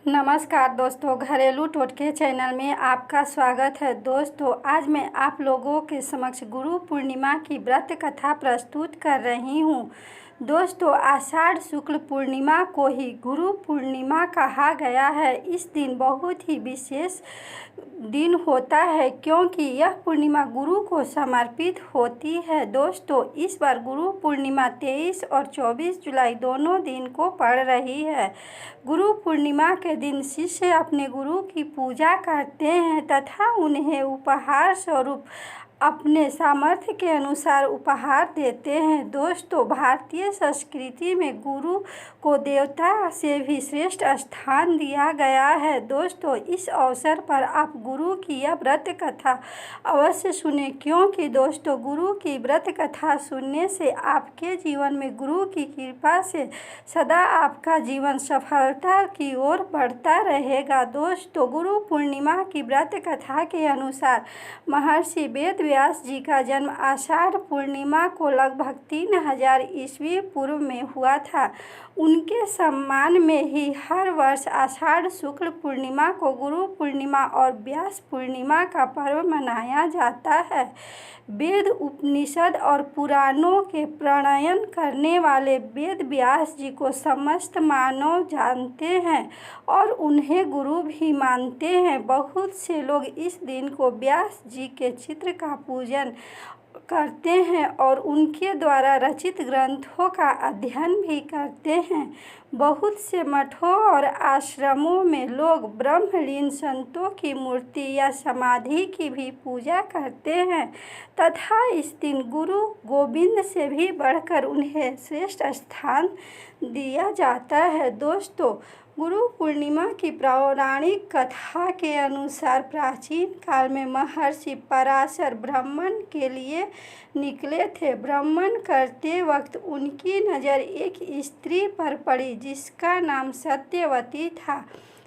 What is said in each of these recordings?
नमस्कार दोस्तों, घरेलू टोटके चैनल में आपका स्वागत है। दोस्तों, आज मैं आप लोगों के समक्ष गुरु पूर्णिमा की व्रत कथा प्रस्तुत कर रही हूँ। दोस्तों, आषाढ़ शुक्ल पूर्णिमा को ही गुरु पूर्णिमा कहा गया है। इस दिन बहुत ही विशेष दिन होता है क्योंकि यह पूर्णिमा गुरु को समर्पित होती है। दोस्तों, इस बार गुरु पूर्णिमा 23 और 24 जुलाई दोनों दिन को पड़ रही है। गुरु पूर्णिमा के दिन शिष्य अपने गुरु की पूजा करते हैं तथा उन्हें उपहार स्वरूप अपने सामर्थ्य के अनुसार उपहार देते हैं। दोस्तों, भारतीय संस्कृति में गुरु को देवता से भी श्रेष्ठ स्थान दिया गया है। दोस्तों, इस अवसर पर आप गुरु की यह व्रत कथा अवश्य सुने क्योंकि दोस्तों, गुरु की व्रत कथा सुनने से आपके जीवन में गुरु की कृपा से सदा आपका जीवन सफलता की ओर बढ़ता रहेगा। दोस्तों, गुरु पूर्णिमा की व्रत कथा के अनुसार महर्षि वेद व्यास जी का जन्म आषाढ़ पूर्णिमा को लगभग 3000 ईस्वी पूर्व में हुआ था। उनके सम्मान में ही हर वर्ष आषाढ़ शुक्ल पूर्णिमा को गुरु पूर्णिमा और व्यास पूर्णिमा का पर्व मनाया जाता है। वेद, उपनिषद और पुराणों के प्रणयन करने वाले वेद व्यास जी को समस्त मानव जानते हैं और उन्हें गुरु भी मानते हैं। बहुत से लोग इस दिन को व्यास जी के चित्र का पूजन करते हैं और उनके द्वारा रचित ग्रंथों का अध्ययन भी करते हैं। बहुत से मठों और आश्रमों में लोग ब्रह्मलीन संतों की मूर्ति या समाधि की भी पूजा करते हैं तथा इस दिन गुरु गोविंद से भी बढ़कर उन्हें श्रेष्ठ स्थान दिया जाता है। दोस्तों, गुरु पूर्णिमा की पौराणिक कथा के अनुसार प्राचीन काल में महर्षि पराशर भ्रमण के लिए निकले थे। भ्रमण करते वक्त उनकी नज़र एक स्त्री पर पड़ी जिसका नाम सत्यवती था।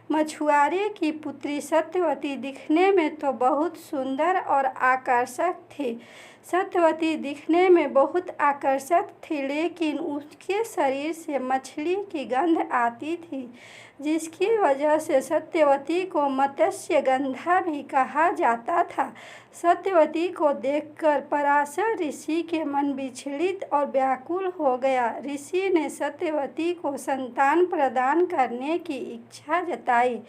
मछुआरे की पुत्री सत्यवती दिखने में तो बहुत सुंदर और आकर्षक थी। सत्यवती दिखने में बहुत आकर्षक थी लेकिन उसके शरीर से मछली की गंध आती थी जिसकी वजह से सत्यवती को मत्स्यगंधा भी कहा जाता था। सत्यवती को देखकर पराशर ऋषि के मन विचलित और व्याकुल हो गया। ऋषि ने सत्यवती को संतान प्रदान करने की इच्छा जताई।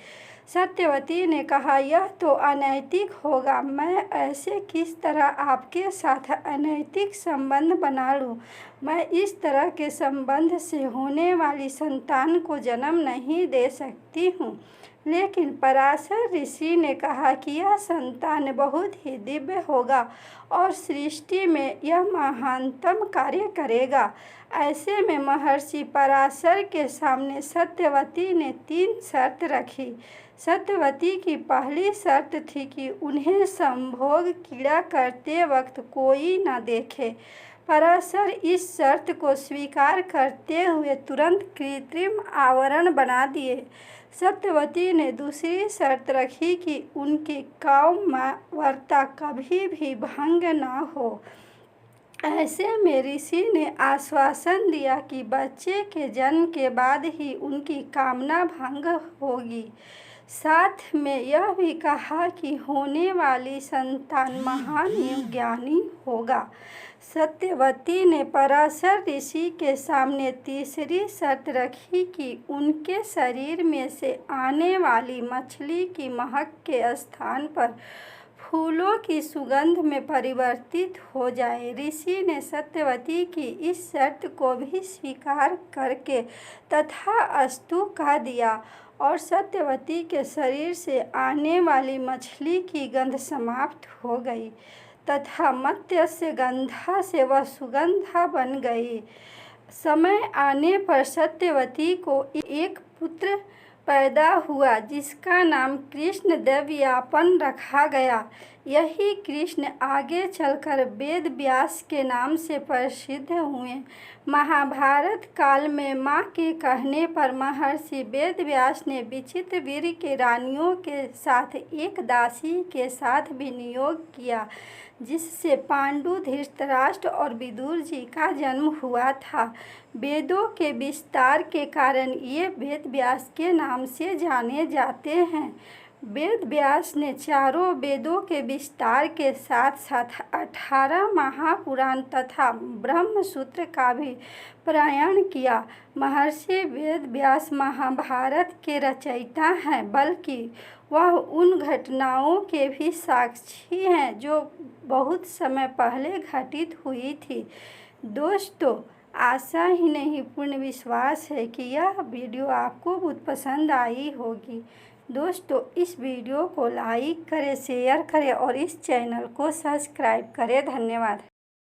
सत्यवती ने कहा, यह तो अनैतिक होगा। मैं ऐसे किस तरह आपके साथ अनैतिक संबंध बना लूं? मैं इस तरह के संबंध से होने वाली संतान को जन्म नहीं दे सकती हूँ। लेकिन पराशर ऋषि ने कहा कि यह संतान बहुत ही दिव्य होगा और सृष्टि में यह महानतम कार्य करेगा। ऐसे में महर्षि पराशर के सामने सत्यवती ने 3 शर्त रखी। सत्यवती की पहली शर्त थी कि उन्हें संभोग क्रीड़ा करते वक्त कोई न देखे। पराशर इस शर्त को स्वीकार करते हुए तुरंत कृत्रिम आवरण बना दिए। सत्यवती ने दूसरी शर्त रखी कि उनकी कामवार्ता कभी भी भंग न हो। ऐसे में ऋषि ने आश्वासन दिया कि बच्चे के जन्म के बाद ही उनकी कामना भंग होगी। साथ में यह भी कहा कि होने वाली संतान महान ज्ञानी होगा। सत्यवती ने पराशर ऋषि के सामने तीसरी शर्त रखी कि उनके शरीर में से आने वाली मछली की महक के स्थान पर फूलों की सुगंध में परिवर्तित हो जाए। ऋषि ने सत्यवती की इस शर्त को भी स्वीकार करके तथास्तु कह दिया और सत्यवती के शरीर से आने वाली मछली की गंध समाप्त हो गई तथा मत्स्यगंधा से वह सुगंधा बन गई। समय आने पर सत्यवती को एक पुत्र पैदा हुआ जिसका नाम कृष्ण देवयापन रखा गया। यही कृष्ण आगे चलकर वेद व्यास के नाम से प्रसिद्ध हुए। महाभारत काल में मां के कहने पर महर्षि वेद व्यास ने विचित्र वीर के रानियों के साथ एक दासी के साथ विनियोग किया, जिससे पांडु, धृतराष्ट्र और विदुर जी का जन्म हुआ था। वेदों के विस्तार के कारण ये वेद व्यास के नाम से जाने जाते हैं। वेद व्यास ने चारों वेदों के विस्तार के साथ साथ 18 महापुराण तथा ब्रह्मसूत्र का भी प्रयाण किया। महर्षि वेद व्यास महाभारत के रचयिता हैं, बल्कि वह उन घटनाओं के भी साक्षी हैं जो बहुत समय पहले घटित हुई थी। दोस्तों, आशा ही नहीं पूर्ण विश्वास है कि यह वीडियो आपको बहुत पसंद आई होगी। दोस्तों, इस वीडियो को लाइक करें, शेयर करें और इस चैनल को सब्सक्राइब करें। धन्यवाद।